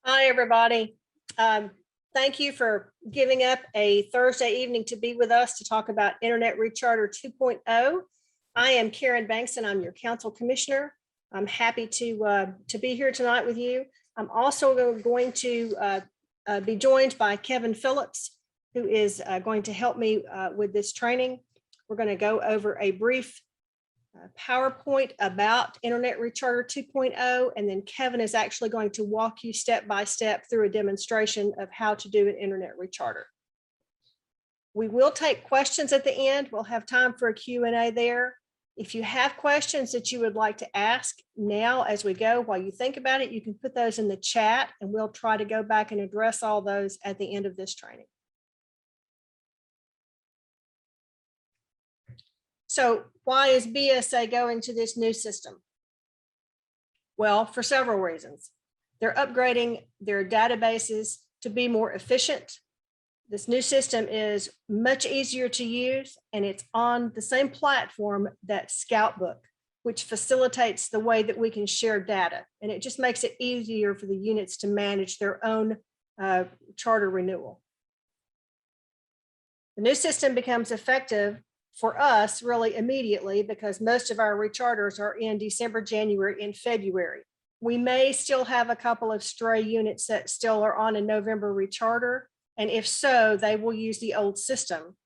Hi, everybody. Thank you for giving up a Thursday evening to be with us to talk about Internet Recharter 2.0. I am Karen Banks and I'm your Council Commissioner. I'm happy to be here tonight with you. I'm also going to be joined by Kevin Phillips, who is going to help me with this training. We're going to go over a brief PowerPoint about Internet Recharter 2.0, and then Kevin is actually going to walk you step by step through a demonstration of how to do an Internet Recharter. We will take questions at the end. We'll have time for a Q&A there. If you have questions that you would like to ask now as we go, while you think about it, you can put those in the chat and we'll try to go back and address all those at the end of this training. So why is BSA going to this new system? Well, for several reasons. They're upgrading their databases to be more efficient. This new system is much easier to use, and it's on the same platform that Scoutbook, which facilitates the way that we can share data. And it just makes it easier for the units to manage their own charter renewal. The new system becomes effective for us really immediately because most of our recharters are in December, January, and February. We may still have a couple of stray units that still are on a November recharter, and if so, they will use the old system.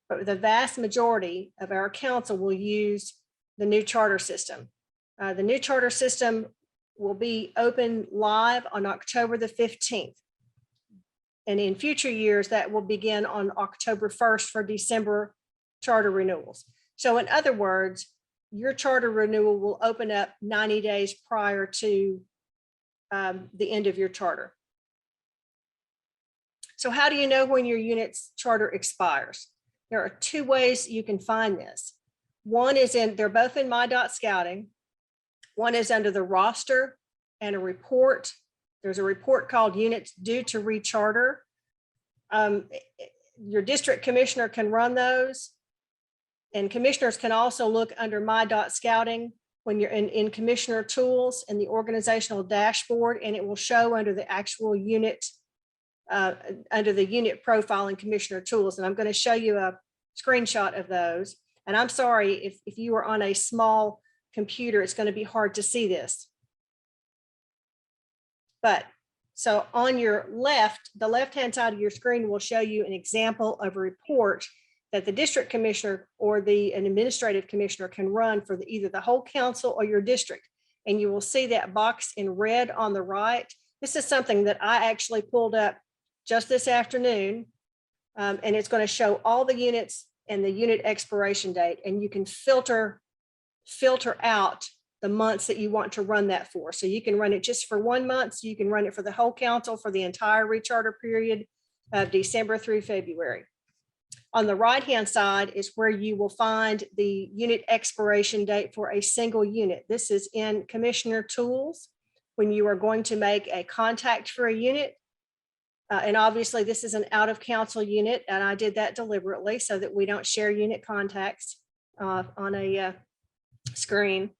But the vast majority of our council will use the new charter system. The new charter system will be open live on October the 15th. And in future years, that will begin on October 1st for December charter renewals. So in other words, your charter renewal will open up 90 days prior to the end of your charter. So how do you know when your unit's charter expires? There are two ways you can find this. One is they're both in My.Scouting. One is under the roster and a report. There's a report called Units Due to Recharter. Your district commissioner can run those. And commissioners can also look under My.Scouting when you're in Commissioner Tools in the organizational dashboard, and it will show under the actual unit, under the unit profile in Commissioner Tools. And I'm going to show you a screenshot of those. And I'm sorry, if you are on a small computer, it's going to be hard to see this. But so on your left, the left-hand side of your screen will show you an example of a report that the district commissioner or an administrative commissioner can run for either the whole council or your district. And you will see that box in red on the right. This is something that I actually pulled up just this afternoon. And it's going to show all the units and the unit expiration date. And you can filter out the months that you want to run that for. So you can run it just for 1 month. So you can run it for the whole council for the entire recharter period of December through February. On the right-hand side is where you will find the unit expiration date for a single unit. This is in Commissioner Tools when you are going to make a contact for a unit. And obviously this is an out of council unit, and I did that deliberately so that we don't share unit contacts on a screen.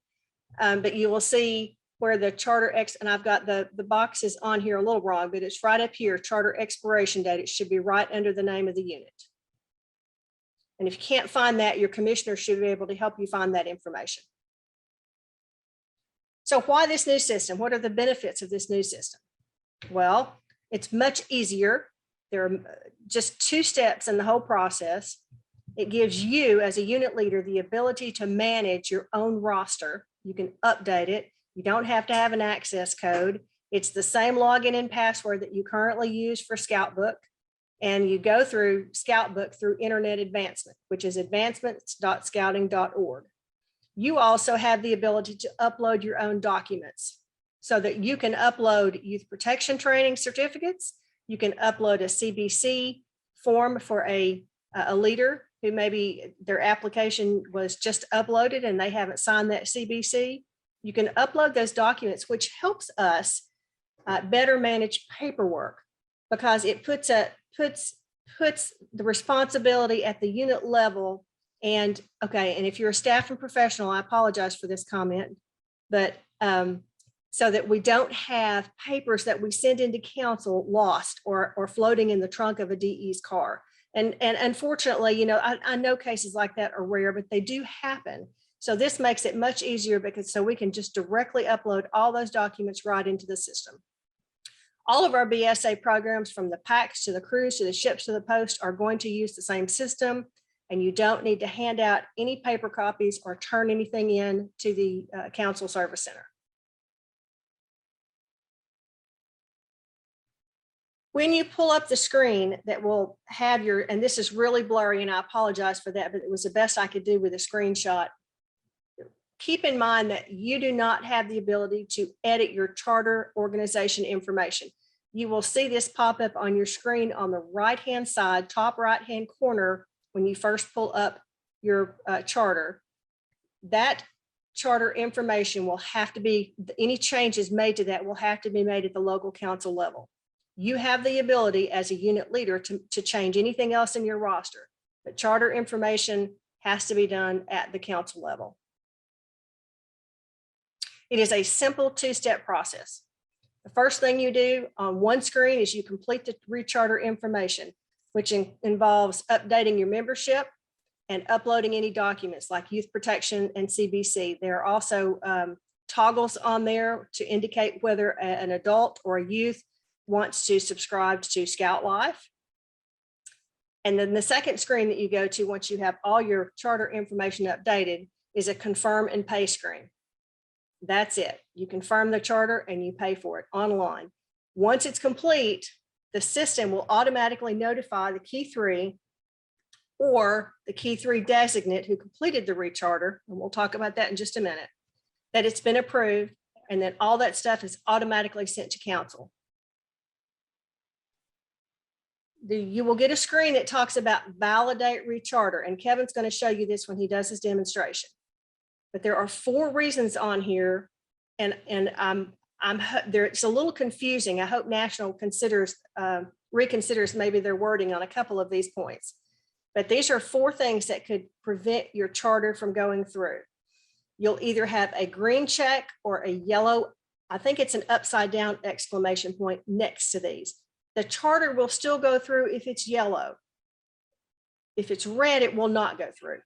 But you will see where the charter and I've got the boxes on here a little wrong, but it's right up here, charter expiration date. It should be right under the name of the unit. And if you can't find that, your commissioner should be able to help you find that information. So why this new system? What are the benefits of this new system? Well, it's much easier. There are just 2 steps in the whole process. It gives you as a unit leader the ability to manage your own roster. You can update it. You don't have to have an access code. It's the same login and password that you currently use for Scoutbook. And you go through Scoutbook through Internet Advancement, which is advancements.scouting.org. You also have the ability to upload your own documents so that you can upload youth protection training certificates. You can upload a CBC form for a leader who maybe their application was just uploaded and they haven't signed that CBC. You can upload those documents, which helps us better manage paperwork because it puts the responsibility at the unit level. And okay, and if you're a staff and professional, I apologize for this comment, but so that we don't have papers that we send into council lost or floating in the trunk of a DE's car. And unfortunately, you know, I know cases like that are rare, but they do happen. So this makes it much easier because so we can just directly upload all those documents right into the system. All of our BSA programs, from the packs to the cruise to the ships to the post, are going to use the same system, and you don't need to hand out any paper copies or turn anything in to the council service center. When you pull up the screen that will have your, and this is really blurry and I apologize for that, but it was the best I could do with a screenshot. Keep in mind that you do not have the ability to edit your charter organization information. You will see this pop up on your screen on the right-hand side, top right-hand corner, when you first pull up your charter. That charter information will have to be, any changes made to that will have to be made at the local council level. You have the ability as a unit leader to change anything else in your roster, but charter information has to be done at the council level. It is a simple two-step process. The first thing you do on one screen is you complete the recharter information, which involves updating your membership and uploading any documents like youth protection and CBC. There are also toggles on there to indicate whether an adult or a youth wants to subscribe to Scout Life. And then the second screen that you go to once you have all your charter information updated is a confirm and pay screen. That's it. You confirm the charter and you pay for it online. Once it's complete, the system will automatically notify the Key 3 or the Key 3 designate who completed the recharter, and we'll talk about that in just a minute, that it's been approved, and then all that stuff is automatically sent to council. You will get a screen that talks about validate recharter, and Kevin's going to show you this when he does his demonstration. But there are 4 reasons on here, and there, it's a little confusing. I hope National reconsiders maybe their wording on a couple of these points. But these are 4 things that could prevent your charter from going through. You'll either have a green check or a yellow, I think it's an upside down exclamation point next to these. The charter will still go through if it's yellow. If it's red, it will not go through.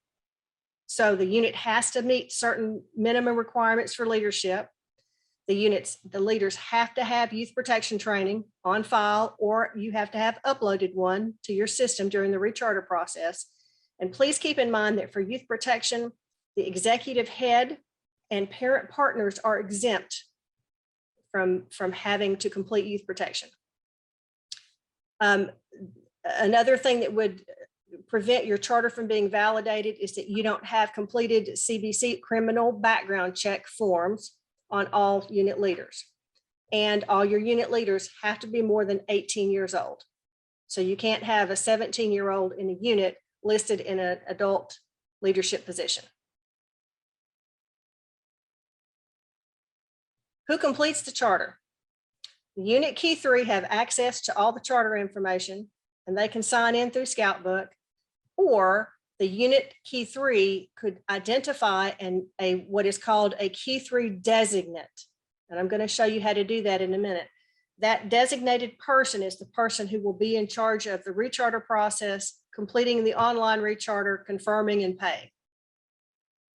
So the unit has to meet certain minimum requirements for leadership. The leaders have to have youth protection training on file, or you have to have uploaded one to your system during the recharter process. And please keep in mind that for youth protection, the executive head and parent partners are exempt from having to complete youth protection. Another thing that would prevent your charter from being validated is that you don't have completed CBC criminal background check forms on all unit leaders. And all your unit leaders have to be more than 18 years old. So you can't have a 17-year-old in a unit listed in an adult leadership position. Who completes the charter? The unit Key 3 have access to all the charter information, and they can sign in through Scoutbook, or the unit Key 3 could identify what is called a Key 3 designate. And I'm going to show you how to do that in a minute. That designated person is the person who will be in charge of the recharter process, completing the online recharter, confirming and paying.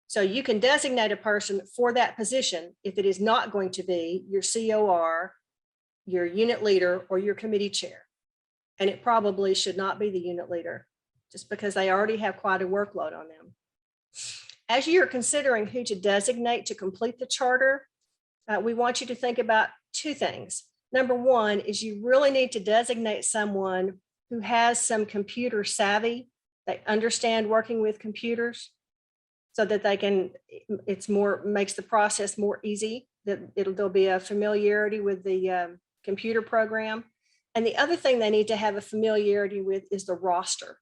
So you can designate a person for that position if it is not going to be your COR, your unit leader, or your committee chair. And it probably should not be the unit leader, just because they already have quite a workload on them. As you're considering who to designate to complete the charter, we want you to think about 2 things. Number 1 is you really need to designate someone who has some computer savvy, they understand working with computers, so that they can, makes the process more easy, that there'll be a familiarity with the computer program. And the other thing they need to have a familiarity with is the roster.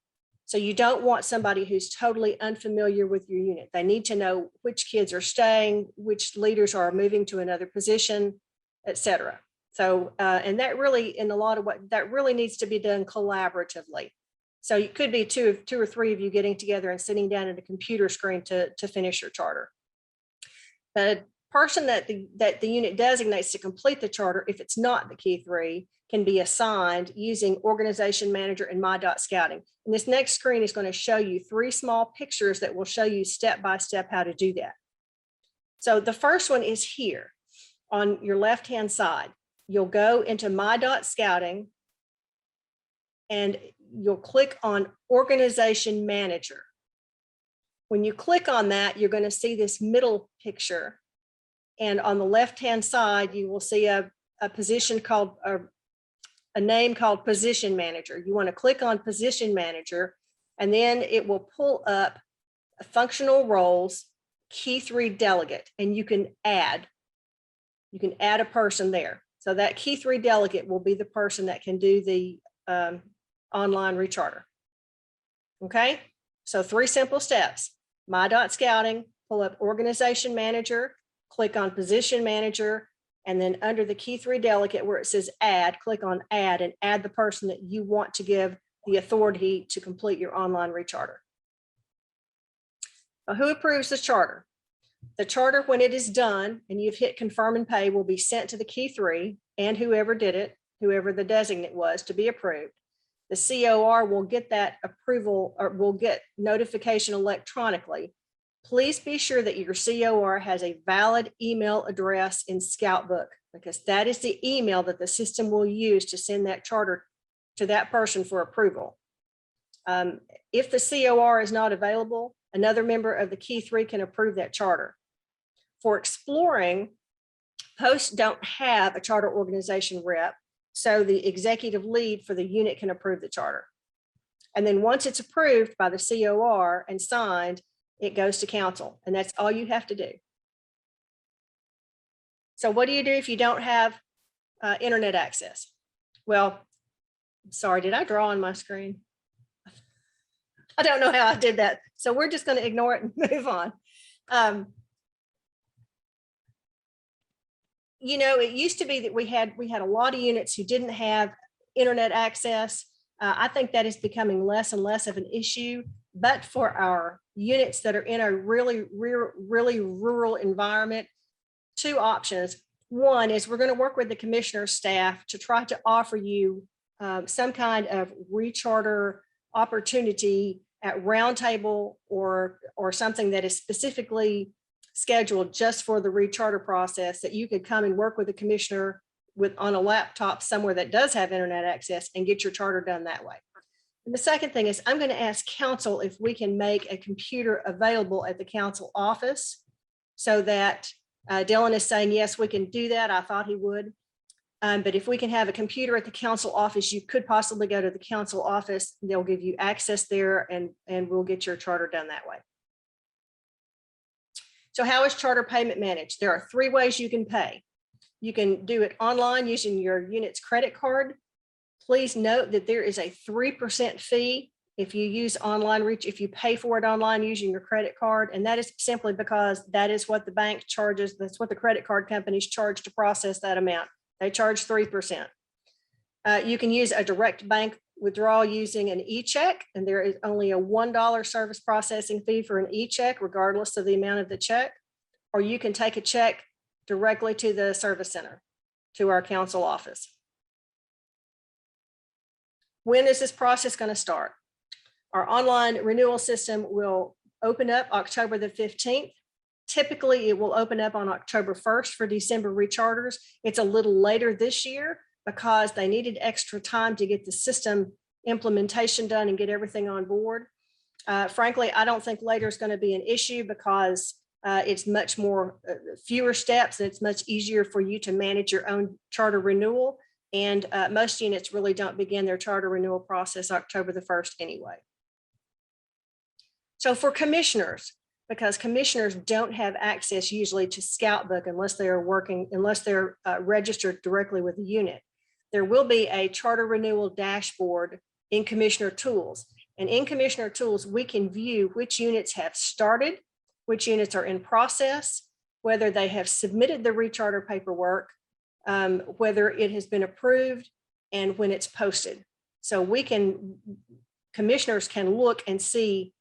So you don't want somebody who's totally unfamiliar with your unit. They need to know which kids are staying, which leaders are moving to another position, et cetera. So, and that really, in a lot of what that really needs to be done collaboratively. So it could be two or three of you getting together and sitting down at a computer screen to finish your charter. person that the unit designates to complete the charter, if it's not the key 3, can be assigned using Organization Manager and My.Scouting. And this next screen is going to show you 3 small pictures that will show you step-by-step how to do that. So the first one is here on your left-hand side. You'll go into My.Scouting and you'll click on Organization Manager. When you click on that, you're going to see this middle picture. And on the left-hand side, you will see a position called, a name called Position Manager. You want to click on Position Manager, and then it will pull up functional roles, key 3 delegate, and you can add a person there. So that key 3 delegate will be the person that can do the online recharter. Okay, so 3 simple steps. My.Scouting, pull up Organization Manager, click on Position Manager, and then under the key 3 delegate where it says add, click on add and add the person that you want to give the authority to complete your online recharter. Now, who approves the charter? The charter, when it is done and you've hit confirm and pay, will be sent to the key 3 and whoever did it, whoever the designate was, to be approved. The COR will get that approval or will get notification electronically. Please be sure that your COR has a valid email address in Scoutbook, because that is the email that the system will use to send that charter to that person for approval. If the COR is not available, another member of the key 3 can approve that charter. For exploring, posts don't have a charter organization rep, so the executive lead for the unit can approve the charter. And then once it's approved by the COR and signed, it goes to council, and that's all you have to do. So what do you do if you don't have internet access? Well, sorry, did I draw on my screen? I don't know how I did that. So we're just going to ignore it and move on. You know, it used to be that we had a lot of units who didn't have internet access. I think that is becoming less and less of an issue, but for our units that are in a really rural environment, 2 options. One is we're going to work with the commissioner's staff to try to offer you some kind of recharter opportunity at roundtable or something that is specifically scheduled just for the recharter process, that you could come and work with the commissioner on a laptop somewhere that does have internet access and get your charter done that way. And the second thing is I'm going to ask council if we can make a computer available at the council office, so that Dylan is saying, yes, we can do that. I thought he would. But if we can have a computer at the council office, you could possibly go to the council office. They'll give you access there, and we'll get your charter done that way. So how is charter payment managed? There are 3 ways you can pay. You can do it online using your unit's credit card. Please note that there is a 3% fee if you use online reach, if you pay for it online using your credit card. And that is simply because that is what the bank charges. That's what the credit card companies charge to process that amount. They charge 3%. You can use a direct bank withdrawal using an e-check, and there is only a $1 service processing fee for an e-check, regardless of the amount of the check. Or you can take a check directly to the service center, to our council office. When is this process going to start? Our online renewal system will open up October the 15th. Typically, it will open up on October 1st for December recharters. It's a little later this year because they needed extra time to get the system implementation done and get everything on board. Frankly, I don't think later is going to be an issue because it's much more fewer steps, and it's much easier for you to manage your own charter renewal. And most units really don't begin their charter renewal process October the 1st anyway. So for commissioners, because commissioners don't have access usually to Scoutbook unless they're registered directly with the unit, there will be a charter renewal dashboard in Commissioner Tools. And in Commissioner Tools, we can view which units have started, which units are in process, whether they have submitted the recharter paperwork, whether it has been approved, and when it's posted. So commissioners can look and see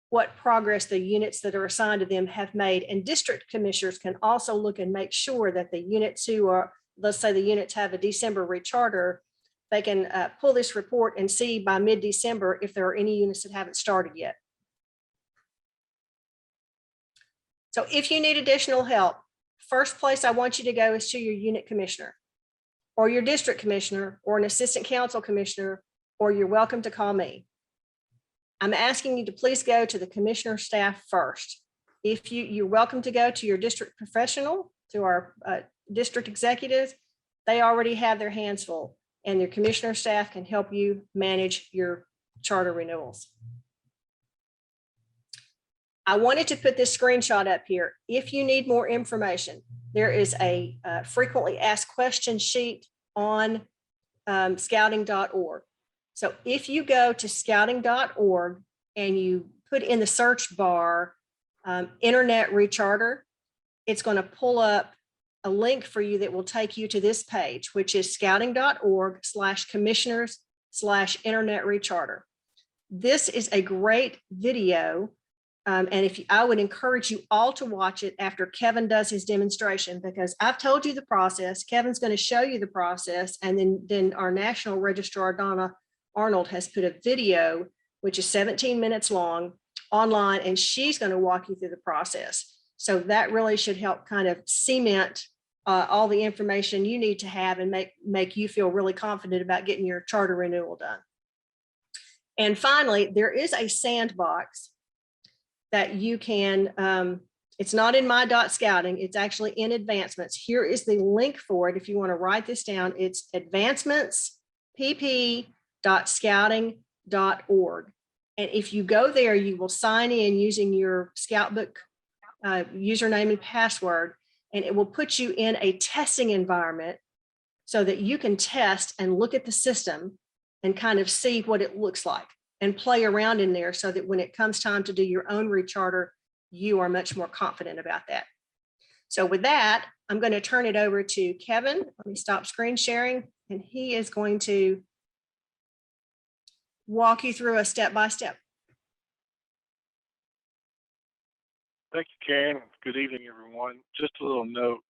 what progress the units that are assigned to them have made. And district commissioners can also look and make sure that the units who are, let's say the units have a December recharter, they can pull this report and see by mid-December if there are any units that haven't started yet. So if you need additional help, first place I want you to go is to your unit commissioner or your district commissioner or an assistant council commissioner, or you're welcome to call me. I'm asking you to please go to the commissioner staff first. If you're welcome to go to your district professional, to our district executives. They already have their hands full, and their commissioner staff can help you manage your charter renewals. I wanted to put this screenshot up here. If you need more information, there is a frequently asked questions sheet on scouting.org. So if you go to scouting.org and you put in the search bar internet recharter, it's going to pull up a link for you that will take you to this page, which is scouting.org/commissioners/internet recharter. This is a great video. And I would encourage you all to watch it after Kevin does his demonstration, because I've told you the process. Kevin's going to show you the process. And then our National Registrar, Donna Arnold, has put a video, which is 17 minutes long, online, and she's going to walk you through the process. So that really should help kind of cement all the information you need to have and make you feel really confident about getting your charter renewal done. And finally, there is a sandbox that you can, it's not in my.scouting, it's actually in advancements. Here is the link for it if you want to write this down. It's advancements.pp.scouting.org. And if you go there, you will sign in using your Scoutbook username and password, and it will put you in a testing environment so that you can test and look at the system and kind of see what it looks like and play around in there, so that when it comes time to do your own recharter, you are much more confident about that. So with that, I'm going to turn it over to Kevin. Let me stop screen sharing, and he is going to walk you through a step-by-step. Thank you, Karen. Good evening, everyone. Just a little note.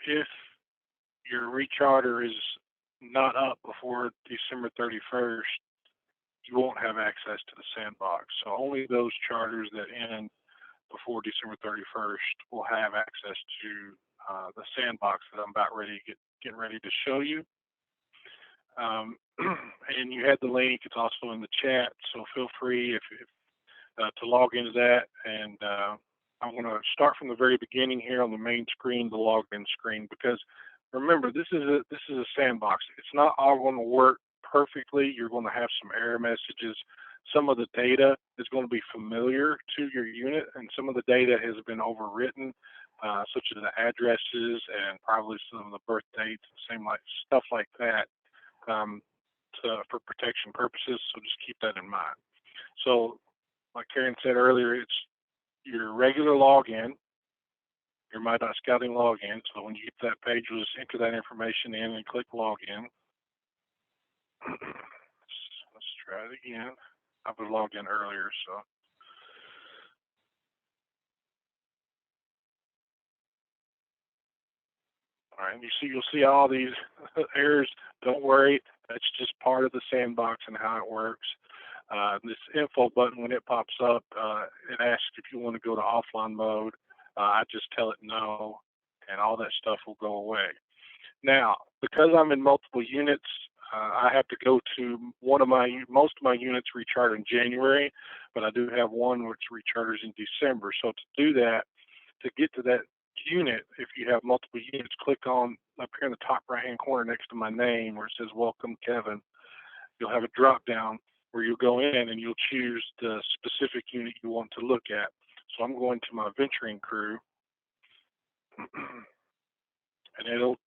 If your recharter is not up before December 31st, you won't have access to the sandbox. So only those charters that end before December 31st will have access to the sandbox that I'm about ready to get ready to show you. And you had the link. It's also in the chat. So feel free to log into that. And I'm going to start from the very beginning here on the main screen, the login screen, because remember, this is a sandbox. It's not all going to work perfectly. You're going to have some error messages. Some of the data is going to be familiar to your unit, and some of the data has been overwritten, such as the addresses and probably some of the birth dates, stuff like that, for protection purposes. So just keep that in mind. So, like Karen said earlier, it's your regular login, your my.scouting login. So when you get to that page, you'll just enter that information in and click login. Let's try it again. I was logged in earlier, so. All right, and you'll see all these errors. Don't worry, that's just part of the sandbox and how it works. This info button, when it pops up, it asks if you want to go to offline mode. I just tell it no, and all that stuff will go away. Now, because I'm in multiple units, I have to go to most of my units recharter in January, but I do have one which recharters in December. So to do that, to get to that unit, if you have multiple units, click on up here in the top right-hand corner next to my name where it says Welcome Kevin. You'll have a drop-down where you'll go in and you'll choose the specific unit you want to look at. So I'm going to my venturing crew, and it'll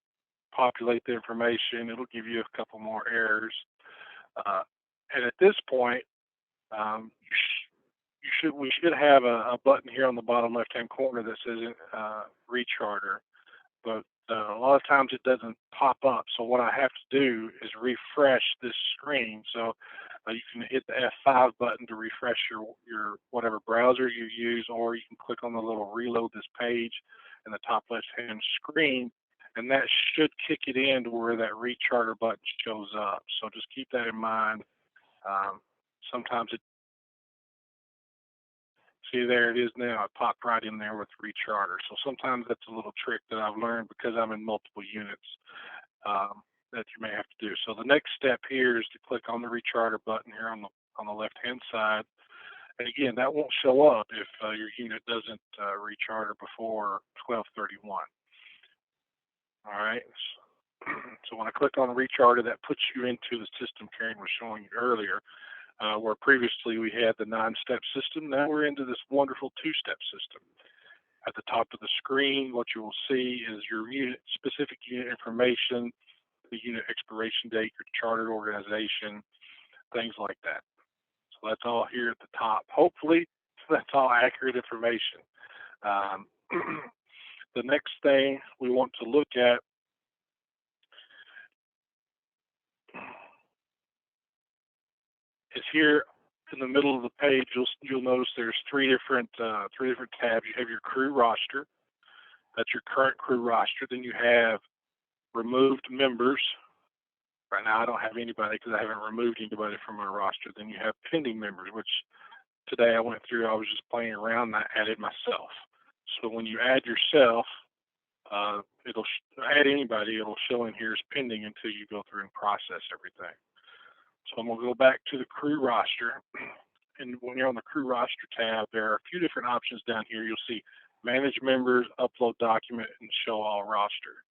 populate the information. It'll give you a couple more errors. And at this point, we should have a button here on the bottom left-hand corner that says recharter, but a lot of times it doesn't pop up. So what I have to do is refresh this screen. So You can hit the F5 button to refresh your whatever browser you use, or you can click on the little reload this page in the top left-hand screen, and that should kick it in to where that recharter button shows up. So just keep that in mind. Sometimes it, see there it is now, it popped right in there with recharter. So sometimes that's a little trick that I've learned because I'm in multiple units. That you may have to do. So the next step here is to click on the recharter button here on the left-hand side. And again, that won't show up if your unit doesn't recharter before 12/31. All right. So when I click on the recharter, that puts you into the system Karen was showing you earlier, where previously we had the 9-step system. Now we're into this wonderful 2-step system. At the top of the screen, what you will see is your unit, specific unit information, the unit expiration date, your chartered organization, things like that. So that's all here at the top. Hopefully, that's all accurate information. The next thing we want to look at is here in the middle of the page. You'll notice there's three different tabs. You have your crew roster. That's your current crew roster. Then you have removed members. Right now I don't have anybody because I haven't removed anybody from my roster. Then you have pending members, which today I went through, I was just playing around and I added myself. So when you add yourself, it'll add anybody, it'll show in here as pending until you go through and process everything. So I'm going to go back to the crew roster. And when you're on the crew roster tab, there are a few different options down here. You'll see manage members, upload document, and show all roster.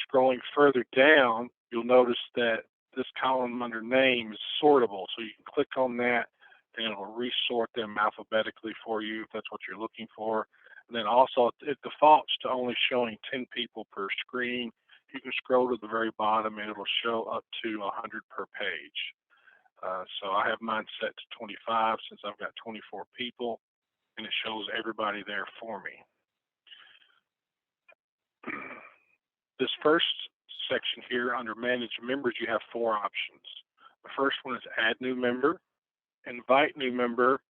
Scrolling further down, you'll notice that this column under name is sortable. So you can click on that and it'll resort them alphabetically for you if that's what you're looking for. And then also it defaults to only showing 10 people per screen. You can scroll to the very bottom and it'll show up to 100 per page. So I have mine set to 25 since I've got 24 people, and it shows everybody there for me. This first section here under Manage Members, you have 4 options. The first one is Add New Member, Invite New Member,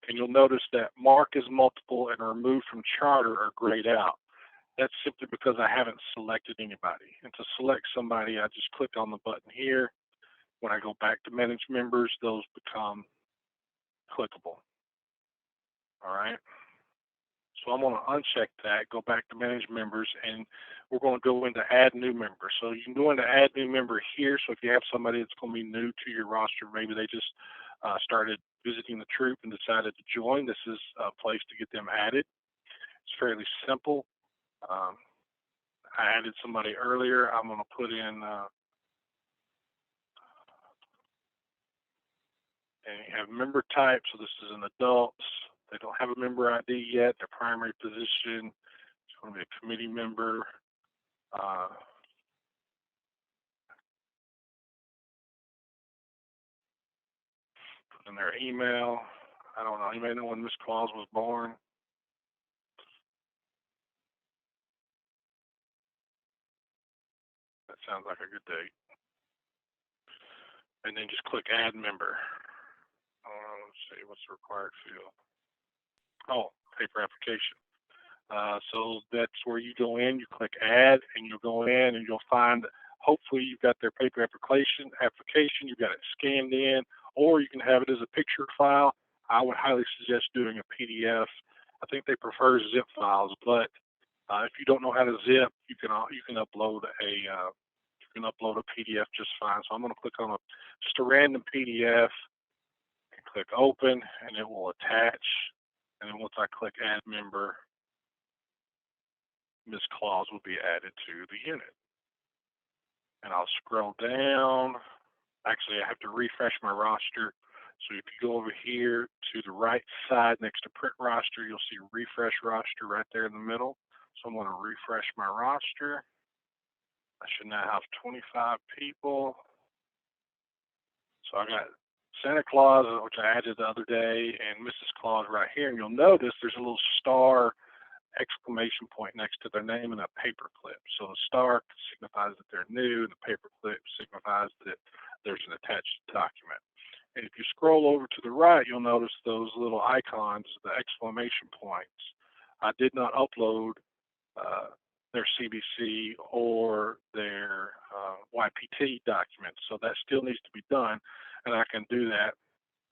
and you'll notice that Mark as Multiple and Remove from Charter are grayed out. That's simply because I haven't selected anybody. And to select somebody, I just click on the button here. When I go back to Manage Members, those become clickable. All right. So I'm going to uncheck that, go back to Manage Members, and we're going to go into Add New Member. So you can go into Add New Member here. So if you have somebody that's going to be new to your roster, maybe they just started visiting the troop and decided to join, this is a place to get them added. It's fairly simple. I added somebody earlier. I'm going to put in, and you have member type. So this is an adult. They don't have a member ID yet. Their primary position is going to be a committee member. Put in their email. I don't know. You may know when Miss Claus was born. That sounds like a good date. And then just click Add Member. Let's see, what's the required field? Oh, paper application. So that's where you go in, you click Add, and you'll go in and you'll find, hopefully you've got their paper application, you've got it scanned in, or you can have it as a picture file. I would highly suggest doing a PDF. I think they prefer zip files, but if you don't know how to zip, you can upload a PDF just fine. So I'm going to click on just a random PDF and click Open, and it will attach. And then once I click Add Member, Ms. Claus will be added to the unit. And I'll scroll down. Actually, I have to refresh my roster. So if you go over here to the right side next to Print Roster, you'll see Refresh Roster right there in the middle. So I'm going to refresh my roster. I should now have 25 people. So I got Santa Claus, which I added the other day, and Mrs. Claus right here. And you'll notice there's a little star exclamation point next to their name and a paper clip. So the star signifies that they're new, and the paper clip signifies that there's an attached document. And if you scroll over to the right, you'll notice those little icons, the exclamation points. I did not upload their CBC or their YPT documents, so that still needs to be done. And I can do that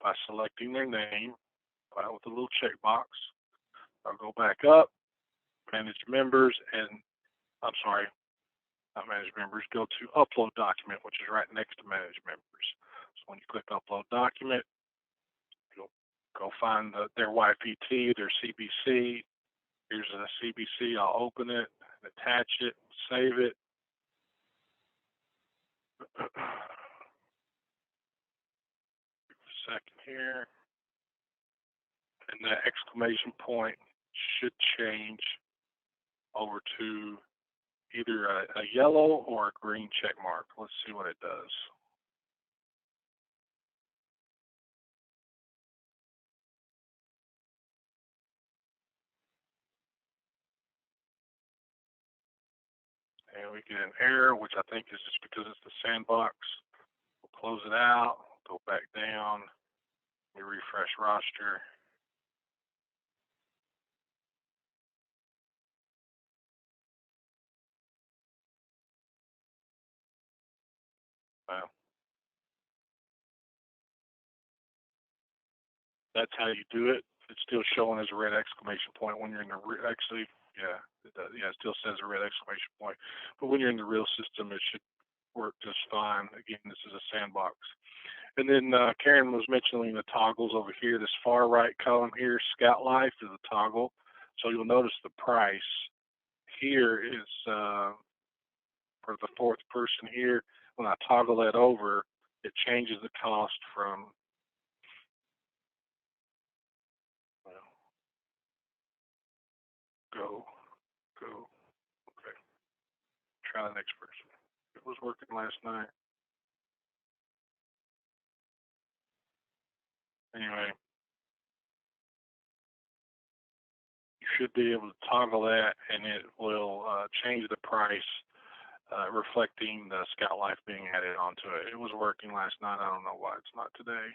by selecting their name with a little checkbox. I'll go back up, manage members, and I'm sorry, not manage members, go to upload document, which is right next to manage members. So when you click upload document, you'll go find their YPT, their CBC. Here's a CBC. I'll open it, attach it, save it. Give a second here. And that exclamation point should change over to either a yellow or a green check mark. Let's see what it does. And we get an error, which I think is just because it's the Sandbox. We'll close it out, go back down, we refresh roster. Well, that's how you do it. It's still showing as a red exclamation point when you're in the actually, yeah, it does. Yeah, it still says a red exclamation point. But when you're in the real system, it should work just fine. Again, this is a Sandbox. And then Karen was mentioning the toggles over here. This far right column here, Scout Life, is a toggle. So you'll notice the price here is for the fourth person here. When I toggle that over, it changes the cost from, well, go. Okay. Try the next person. It was working last night. Anyway, you should be able to toggle that, and it will change the price, reflecting the Scout Life being added onto it. It was working last night. I don't know why it's not today.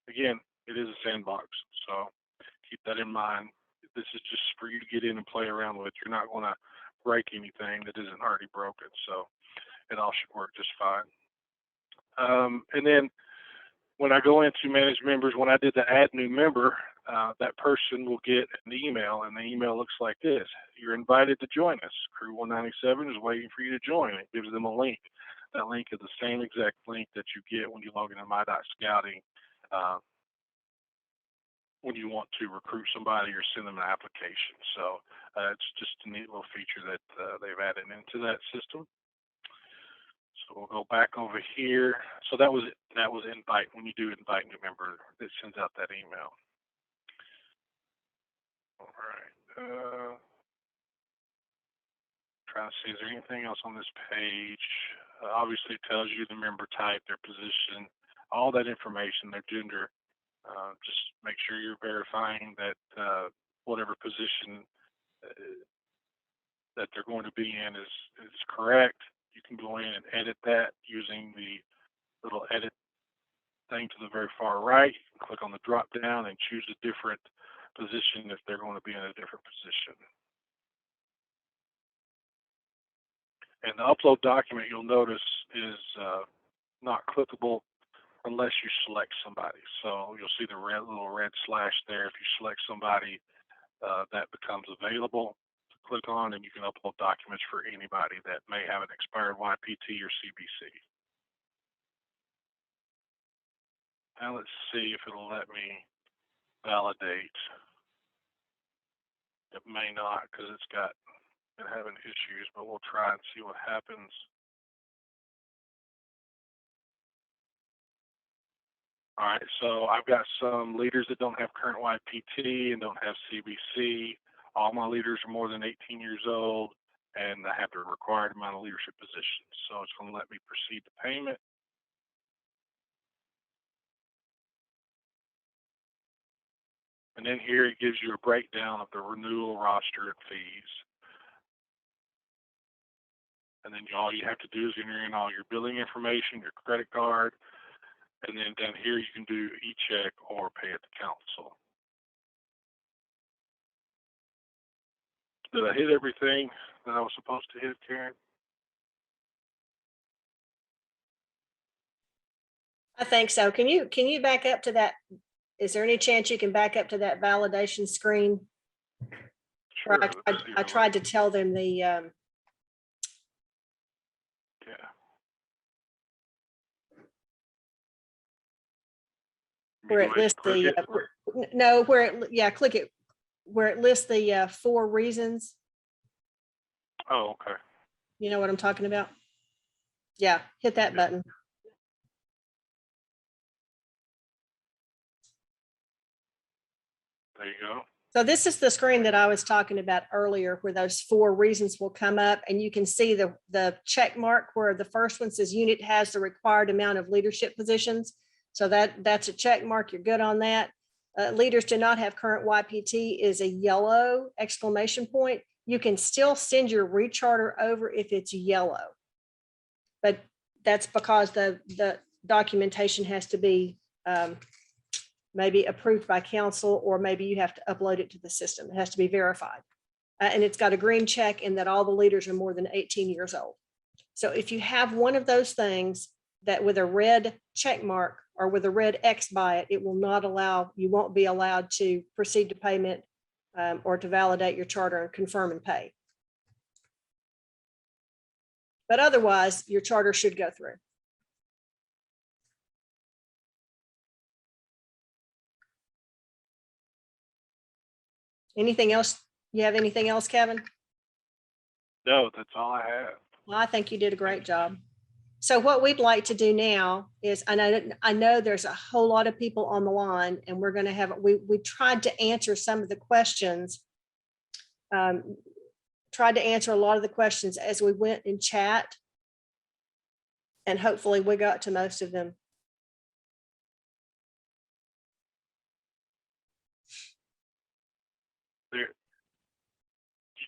Again, it is a Sandbox, so keep that in mind. This is just for you to get in and play around with. You're not going to break anything that isn't already broken, so it all should work just fine. And then when I go into manage members, when I did the add new member, that person will get an email, and the email looks like this. You're invited to join us. Crew 197 is waiting for you to join. It gives them a link. That link is the same exact link that you get when you log into my.scouting when you want to recruit somebody or send them an application. So it's just a neat little feature that they've added into that system. So we'll go back over here. So that was invite. When you do invite new member, it sends out that email. All right. Trying to see, is there anything else on this page? Obviously, it tells you the member type, their position, all that information, their gender. Just make sure you're verifying that whatever position that they're going to be in is correct. You can go in and edit that using the little edit thing to the very far right. You can click on the drop down and choose a different position if they're going to be in a different position. And the upload document, you'll notice, is not clickable unless you select somebody. So you'll see the little red slash there. If you select somebody, that becomes available to click on, and you can upload documents for anybody that may have an expired YPT or CBC. Now let's see if it'll let me validate. It may not, because it's been having issues, but we'll try and see what happens. All right, so I've got some leaders that don't have current YPT and don't have CBC. All my leaders are more than 18 years old, and I have the required amount of leadership positions. So it's going to let me proceed to payment. And then here it gives you a breakdown of the renewal roster and fees. And then all you have to do is enter in all your billing information, your credit card, and then down here you can do e-check or pay at the council. Did I hit everything that I was supposed to hit, Karen? I think so. Can you back up to that? Is there any chance you can back up to that validation screen? Sure. Where I tried to tell them the, Yeah. where it lists the, no, where it, yeah, click it, where it lists the 4 reasons. Oh, okay. You know what I'm talking about? Yeah, hit that button. There you go. So this is the screen that I was talking about earlier, where those 4 reasons will come up, and you can see the check mark where the first one says unit has the required amount of leadership positions. So that's a check mark. You're good on that. Leaders do not have current YPT is a yellow exclamation point. You can still send your recharter over if it's yellow, but that's because the documentation has to be maybe approved by council, or maybe you have to upload it to the system. It has to be verified. And it's got a green check in that all the leaders are more than 18 years old. So if you have one of those things that with a red check mark or with a red X by it, it will not allow, you won't be allowed to proceed to payment or to validate your charter and confirm and pay. But otherwise, your charter should go through. Anything else? You have anything else, Kevin? No, that's all I have. Well, I think you did a great job. So what we'd like to do now is, I know there's a whole lot of people on the line, and we're going to have, we tried to answer some of the questions, tried to answer a lot of the questions as we went in chat, and hopefully we got to most of them. There,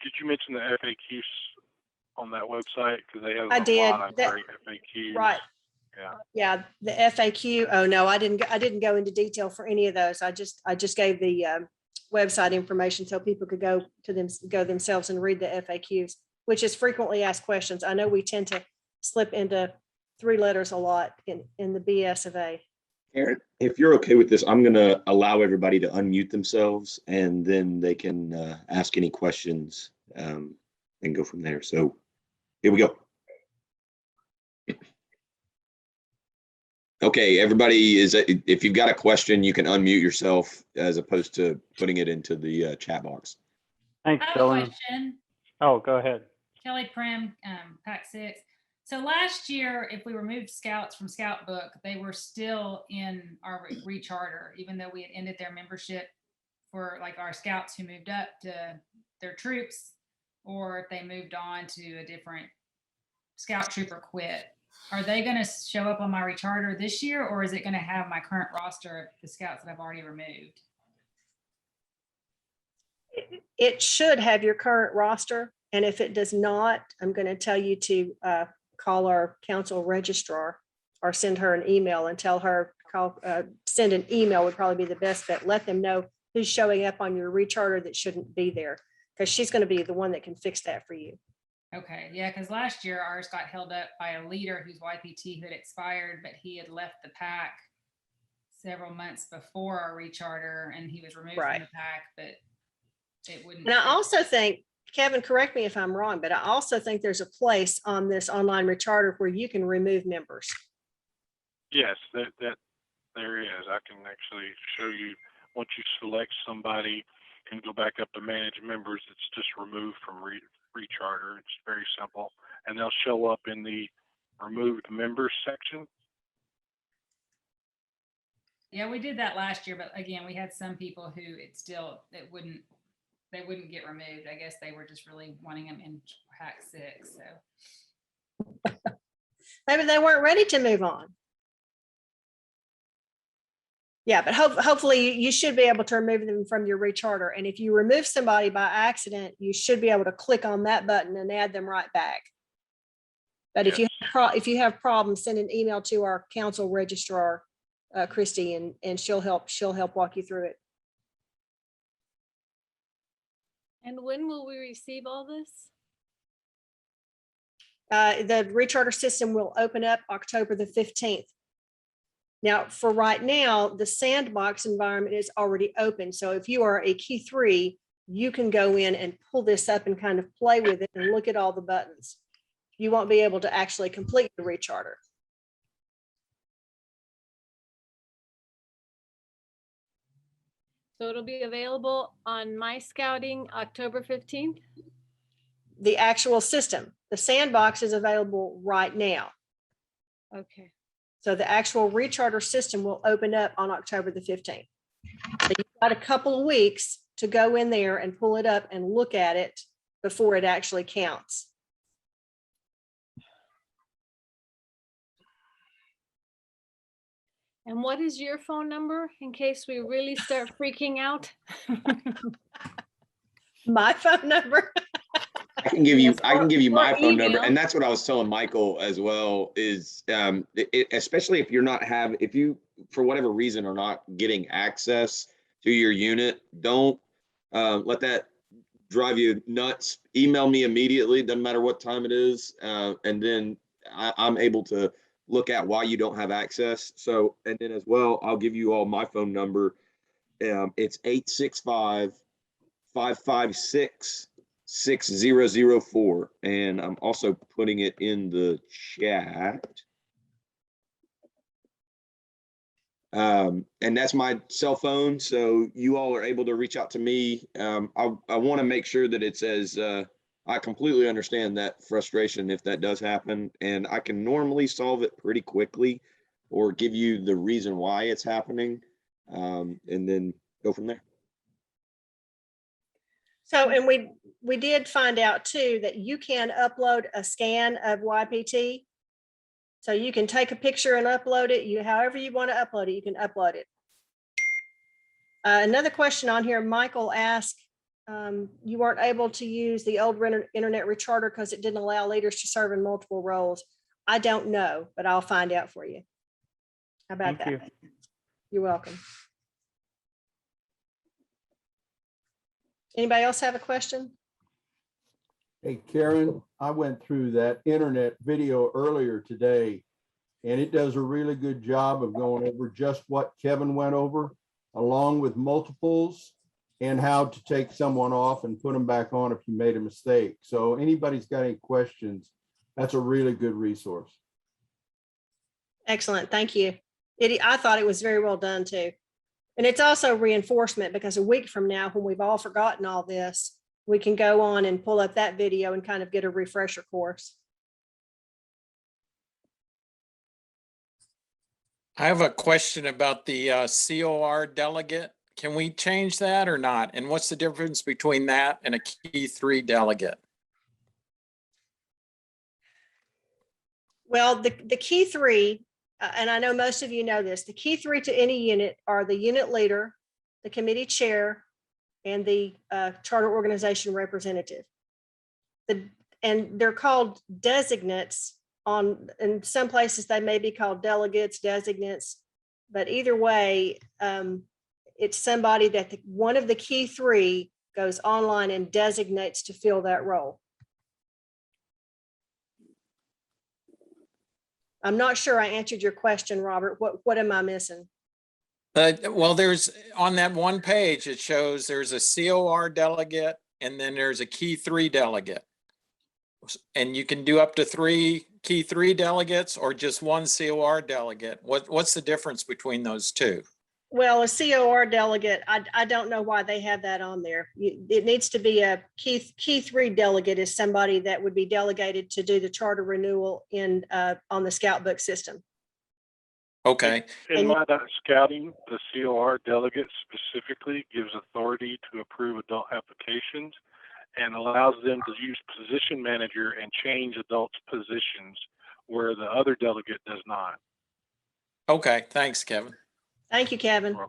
did you mention the FAQs on that website? Because they have I did. lot of great FAQs. Right. Yeah. Yeah, the FAQ. Oh no, I didn't go into detail for any of those. I just gave the website information so people could go themselves and read the FAQs, which is frequently asked questions. I know we tend to slip into 3 letters a lot in the BS of A. Aaron, if you're okay with this, I'm going to allow everybody to unmute themselves, and then they can ask any questions and go from there. So here we go. Okay, everybody, if you've got a question, you can unmute yourself as opposed to putting it into the chat box. Thanks, I have a Dylan. question. Oh, go ahead. Kelly Prim, Pack 6. So last year, if we removed scouts from Scout Book, they were still in our recharter, even though we had ended their membership for like our scouts who moved up to their troops, or if they moved on to a different scout troop or quit. Are they going to show up on my recharter this year, or is it going to have my current roster of the scouts that I've already removed? It should have your current roster. And if it does not, I'm going to tell you to call our council registrar or send her an email and tell her, send an email would probably be the best bet. Let them know who's showing up on your recharter that shouldn't be there, because she's going to be the one that can fix that for you. Okay, yeah, because last year ours got held up by a leader whose YPT had expired, but he had left the pack several months before our recharter, and he was removed from the pack, but it wouldn't. And I also think, Kevin, correct me if I'm wrong, but I also think there's a place on this online recharter where you can remove members. Yes, that there is. I can actually show you once you select somebody and go back up to manage members, it's just removed from recharter. It's very simple, and they'll show up in the removed members section. Yeah, we did that last year, but again, we had some people who they wouldn't get removed. I guess they were just really wanting them in Pack 6. So maybe they weren't ready to move on. Yeah, but hopefully you should be able to remove them from your recharter. And if you remove somebody by accident, you should be able to click on that button and add them right back. But if you have problems, send an email to our council registrar, Christy, and she'll help walk you through it. And when will we receive all this? The recharter system will open up October the 15th. Now, for right now, the Sandbox environment is already open. So if you are a key 3, you can go in and pull this up and kind of play with it and look at all the buttons. You won't be able to actually complete the recharter. So it'll be available on My Scouting October 15th? The actual system, the Sandbox is available right now. Okay. So the actual recharter system will open up on October the 15th. So you've got a couple of weeks to go in there and pull it up and look at it before it actually counts. And what is your phone number in case we really start freaking out? My phone number. I can give you my or phone number, email. and that's what I was telling Michael as well. Is especially if you're not if you for whatever reason are not getting access to your unit, don't let that drive you nuts. Email me immediately. Doesn't matter what time it is, and then I'm able to look at why you don't have access. So, and then as well, I'll give you all my phone number. It's 865-556-6004. And I'm also putting it in the chat. And that's my cell phone. So you all are able to reach out to me. I want to make sure that it says, I completely understand that frustration if that does happen, and I can normally solve it pretty quickly or give you the reason why it's happening, and then go from there. So, and we did find out too that you can upload a scan of YPT. So you can take a picture and upload it. However you want to upload it, you can upload it. Another question on here, Michael asked, you weren't able to use the old internet recharter because it didn't allow leaders to serve in multiple roles. I don't know, but I'll find out for you. How about that? Thank you. You're welcome. Anybody else have a question? Hey, Karen, I went through that internet video earlier today, and it does a really good job of going over just what Kevin went over, along with multiples and how to take someone off and put them back on if you made a mistake. So anybody's got any questions, that's a really good resource. Excellent. Thank you. I thought it was very well done too. And it's also reinforcement because a week from now, when we've all forgotten all this, we can go on and pull up that video and kind of get a refresher course. I have a question about the COR delegate. Can we change that or not? And what's the difference between that and a key 3 delegate? Well, the key 3, and I know most of you know this, the key 3 to any unit are the unit leader, the committee chair, and the charter organization representative. And they're called designates in some places they may be called delegates, designates, but either way, it's somebody that one of the key 3 goes online and designates to fill that role. I'm not sure I answered your question, Robert. What am I missing? Well, there's on that one page, it shows there's a COR delegate and then there's a key 3 delegate. And you can do up to 3 key 3 delegates or just 1 COR delegate. What's the difference between those two? Well, a COR delegate, I don't know why they have that on there. It needs to be a key 3 delegate is somebody that would be delegated to do the charter renewal on the scout book system. Okay. In my scouting, the COR delegate specifically gives authority to approve adult applications and allows them to use position manager and change adults' positions where the other delegate does not. Okay. Thanks, Kevin. Thank you, Kevin. You're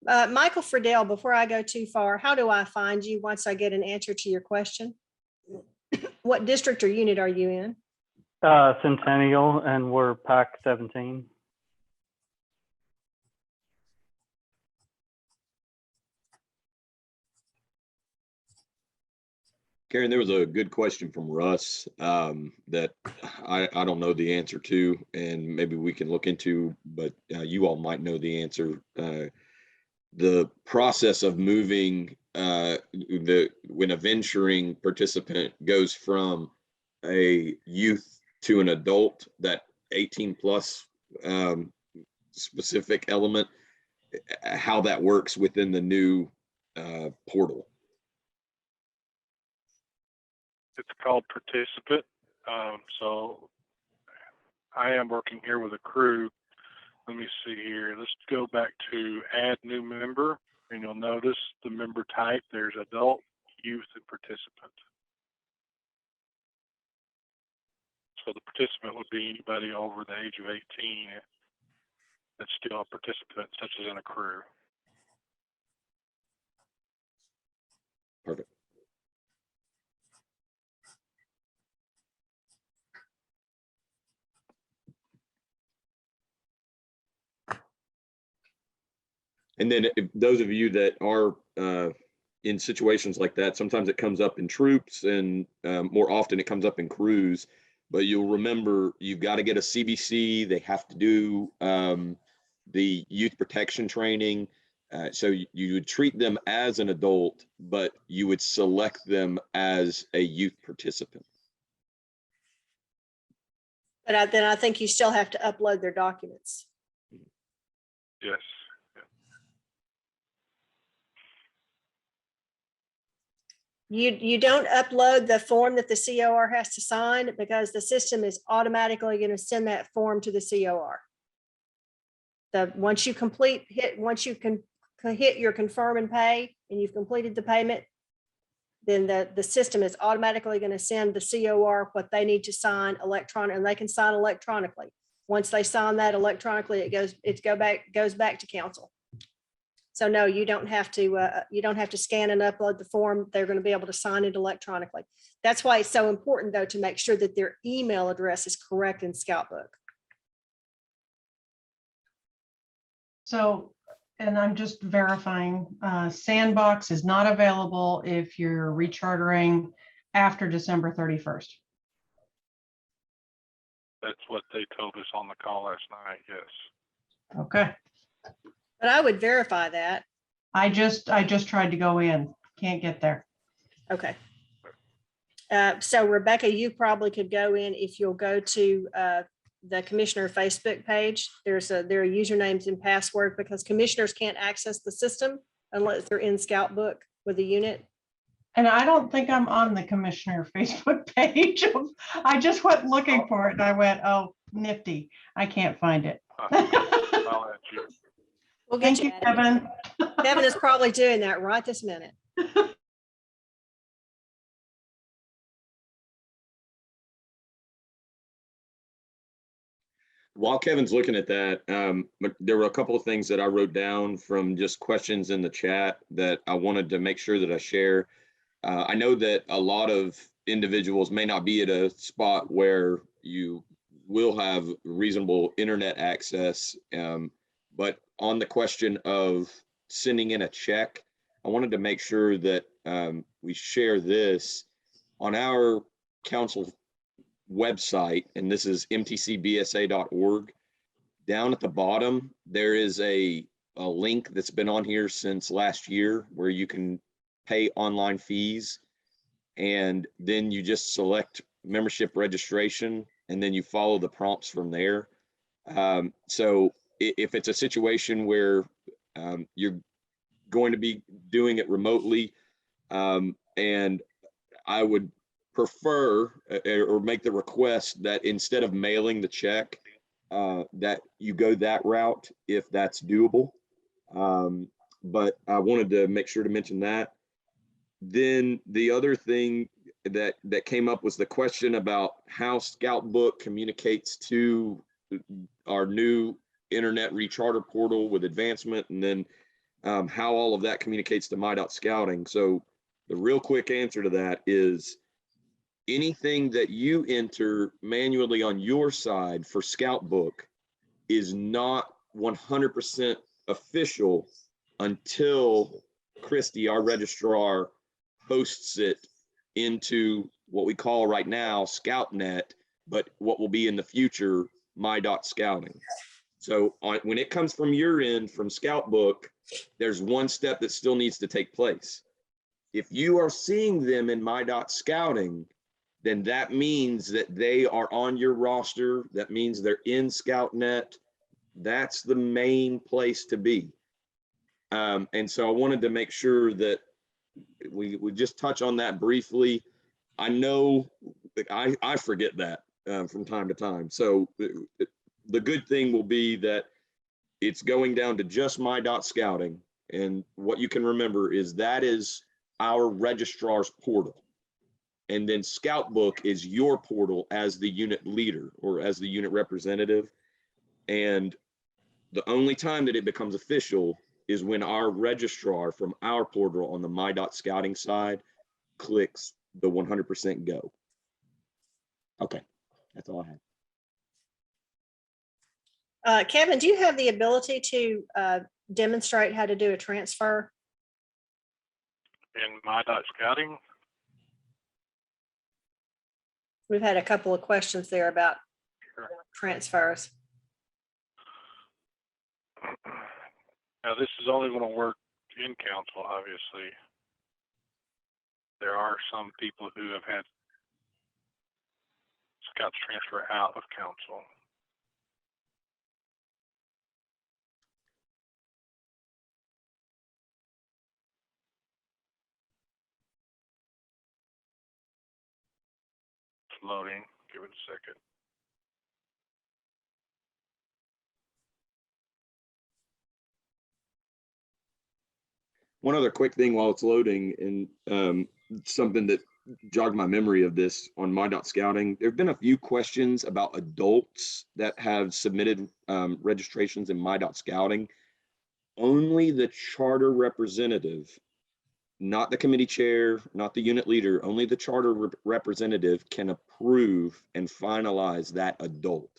welcome. Michael Friedel, before I go too far, how do I find you once I get an answer to your question? What district or unit are you in? Centennial, and we're pack 17. Karen, there was a good question from Russ that I don't know the answer to, and maybe we can look into, but you all might know the answer. The process of moving when a venturing participant goes from a youth to an adult, that 18 plus specific element, how that works within the new portal. It's called participant. So I am working here with a crew. Let me see here. Let's go back to add new member, and you'll notice the member type. There's adult, youth, and participant. So the participant would be anybody over the age of 18 that's still a participant, such as in a crew. Perfect. And then if those of you that are in situations like that, sometimes it comes up in troops, and more often it comes up in crews. But you'll remember, you've got to get a CBC. They have to do the youth protection training. So you would treat them as an adult, but you would select them as a youth participant. But then I think you still have to upload their documents. Yes. You don't upload the form that the COR has to sign, because the system is automatically going to send that form to the COR. Once you can hit your confirm and pay, and you've completed the payment, then the system is automatically going to send the COR what they need to sign electronic, and they can sign electronically. Once they sign that electronically, it goes back to council. So no, you don't have to scan and upload the form. They're going to be able to sign it electronically. That's why it's so important, though, to make sure that their email address is correct in Scoutbook. So, and I'm just verifying, Sandbox is not available if you're rechartering after December 31st. That's what they told us on the call last night. Yes. Okay. But I would verify that. I just tried to go in. Can't get there. Okay. So Rebecca, you probably could go in if you'll go to the commissioner Facebook page. There are usernames and password, because commissioners can't access the system unless they're in Scoutbook with a unit. And I don't think I'm on the commissioner Facebook page. I just went looking for it and I went, oh, nifty. I can't find it. I'll add you. We'll get Thank you, added. Kevin. Kevin is probably doing that right this minute. While Kevin's looking at that, there were a couple of things that I wrote down from just questions in the chat that I wanted to make sure that I share. I know that a lot of individuals may not be at a spot where you will have reasonable internet access, but on the question of sending in a check, I wanted to make sure that we share this on our council website, and this is mtcbsa.org. Down at the bottom, there is a link that's been on here since last year where you can pay online fees, and then you just select membership registration, and then you follow the prompts from there. So if it's a situation where you're going to be doing it remotely, and I would prefer or make the request that instead of mailing the check, that you go that route if that's doable. But I wanted to make sure to mention that. Then the other thing that came up was the question about how Scout Book communicates to our new internet recharter portal with advancement, and then how all of that communicates to My.Scouting. So the real quick answer to that is anything that you enter manually on your side for Scout Book is not 100% official until Christy, our registrar, posts it into what we call right now ScoutNet, but what will be in the future My.Scouting. So when it comes from your end, from Scout Book, there's one step that still needs to take place. If you are seeing them in My.Scouting, then that means that they are on your roster. That means they're in ScoutNet. That's the main place to be. And so I wanted to make sure that we just touch on that briefly. I know I forget that from time to time. So the good thing will be that it's going down to just My.Scouting. And what you can remember is that is our registrar's portal. And then Scout Book is your portal as the unit leader or as the unit representative. And the only time that it becomes official is when our registrar from our portal on the My.Scouting side clicks the 100% go. Okay, that's all I have. Kevin, do you have the ability to demonstrate how to do a transfer? In My.Scouting, We've had a couple of questions there about sure. transfers. Now, this is only going to work in council, obviously. There are some people who have had Scouts transfer out of council. It's loading. Give it a second. One other quick thing while it's loading, and something that jogged my memory of this on My.Scouting. There have been a few questions about adults that have submitted registrations in My.Scouting. Only the charter representative, not the committee chair, not the unit leader, only the charter representative can approve and finalize that adult.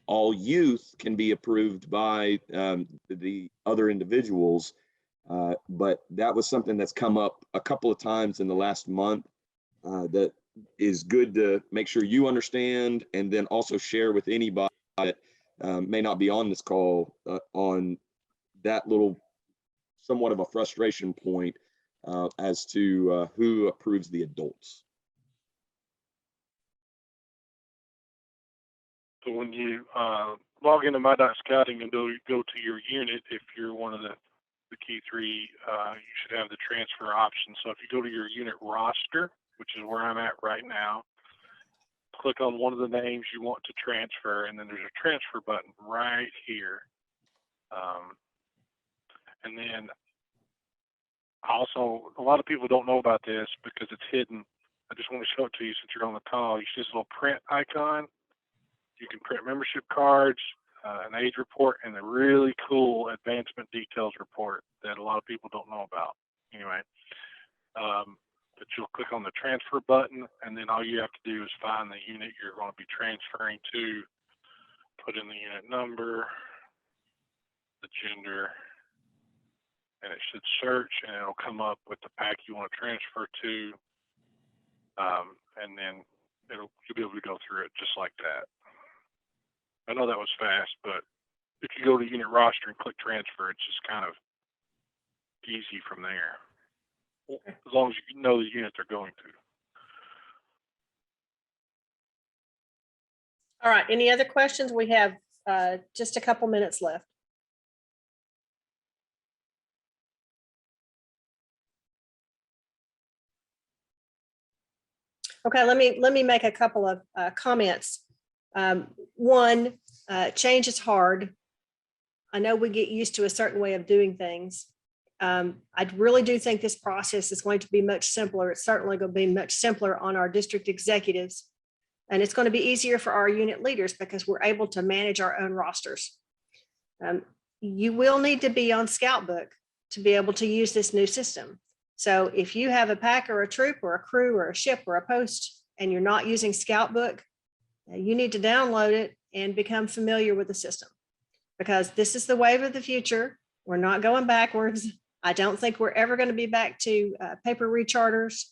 All youth can be approved by the other individuals. But that was something that's come up a couple of times in the last month that is good to make sure you understand, and then also share with anybody that may not be on this call on that little somewhat of a frustration point as to who approves the adults. So when you log into My.Scouting and go to your unit, if you're one of the key three, you should have the transfer option. So if you go to your unit roster, which is where I'm at right now, click on one of the names you want to transfer, and then there's a transfer button right here. And then also, a lot of people don't know about this because it's hidden. I just want to show it to you since you're on the call. You see this little print icon? You can print membership cards, an age report, and a really cool advancement details report that a lot of people don't know about. Anyway, but you'll click on the transfer button, and then all you have to do is find the unit you're going to be transferring to, put in the unit number, the gender, and it should search, and it'll come up with the pack you want to transfer to, and then you'll be able to go through it just like that. I know that was fast, but if you go to unit roster and click transfer, it's just kind of easy from there. As long as you know the unit they're going to. All right, any other questions? We have just a couple minutes left. Okay, let me make a couple of comments. One, change is hard. I know we get used to a certain way of doing things. I really do think this process is going to be much simpler. It's certainly going to be much simpler on our district executives. And it's going to be easier for our unit leaders because we're able to manage our own rosters. You will need to be on Scoutbook to be able to use this new system. So if you have a pack or a troop or a crew or a ship or a post and you're not using Scoutbook, you need to download it and become familiar with the system, because this is the wave of the future. We're not going backwards. I don't think we're ever going to be back to paper recharters.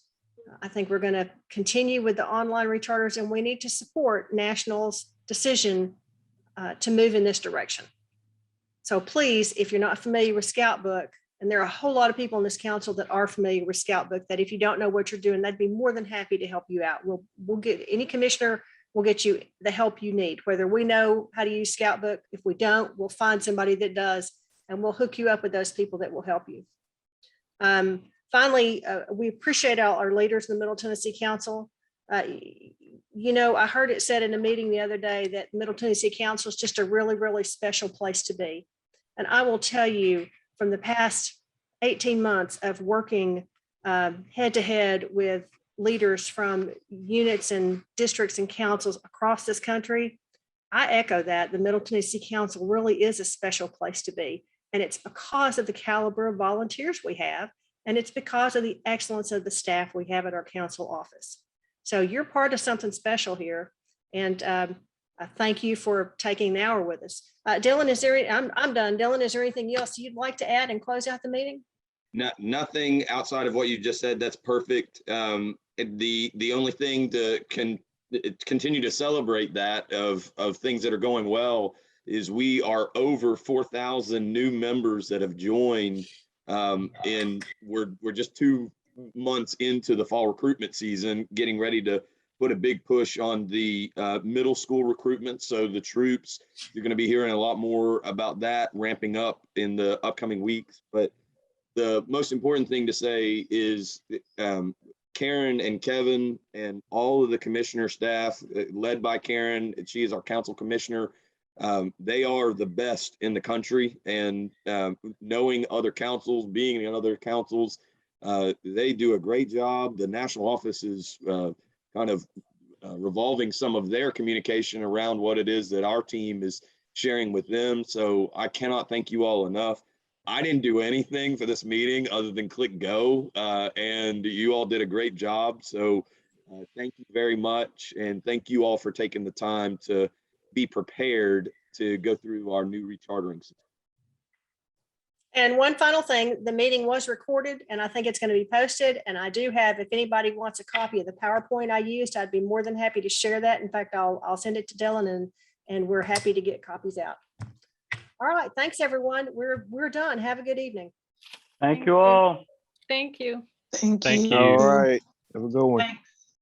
I think we're going to continue with the online recharters, and we need to support National's decision to move in this direction. So please, if you're not familiar with Scoutbook, and there are a whole lot of people in this council that are familiar with Scoutbook, that if you don't know what you're doing, they'd be more than happy to help you out. We'll get any commissioner, we'll get you the help you need, whether we know how to use Scoutbook. If we don't, we'll find somebody that does, and we'll hook you up with those people that will help you. Finally, we appreciate all our leaders in the Middle Tennessee Council. You know, I heard it said in a meeting the other day that Middle Tennessee Council is just a really, really special place to be. And I will tell you, from the past 18 months of working head to head with leaders from units and districts and councils across this country, I echo that the Middle Tennessee Council really is a special place to be. And it's because of the caliber of volunteers we have, and it's because of the excellence of the staff we have at our council office. So you're part of something special here. And I thank you for taking the hour with us. Dylan, is there, I'm done. Dylan, is there anything else you'd like to add and close out the meeting? Nothing outside of what you just said. That's perfect. The only thing to continue to celebrate that of things that are going well is we are over 4,000 new members that have joined, and we're just 2 months into the fall recruitment season, getting ready to put a big push on the middle school recruitment. So the troops, you're going to be hearing a lot more about that ramping up in the upcoming weeks. But the most important thing to say is Karen and Kevin and all of the commissioner staff led by Karen, she is our council commissioner. They are the best in the country, and knowing other councils, being in other councils, they do a great job. The national office is kind of revolving some of their communication around what it is that our team is sharing with them. So I cannot thank you all enough. I didn't do anything for this meeting other than click go, and you all did a great job. So thank you very much. And thank you all for taking the time to be prepared to go through our new rechartering system. And one final thing, the meeting was recorded, and I think it's going to be posted. And I do have, if anybody wants a copy of the PowerPoint I used, I'd be more than happy to share that. In fact, I'll send it to Dylan, and we're happy to get copies out. All right, thanks everyone. We're done. Have a good evening. Thank you all. Thank you. Thank Thank you. you. All right. Have a good one. Thanks.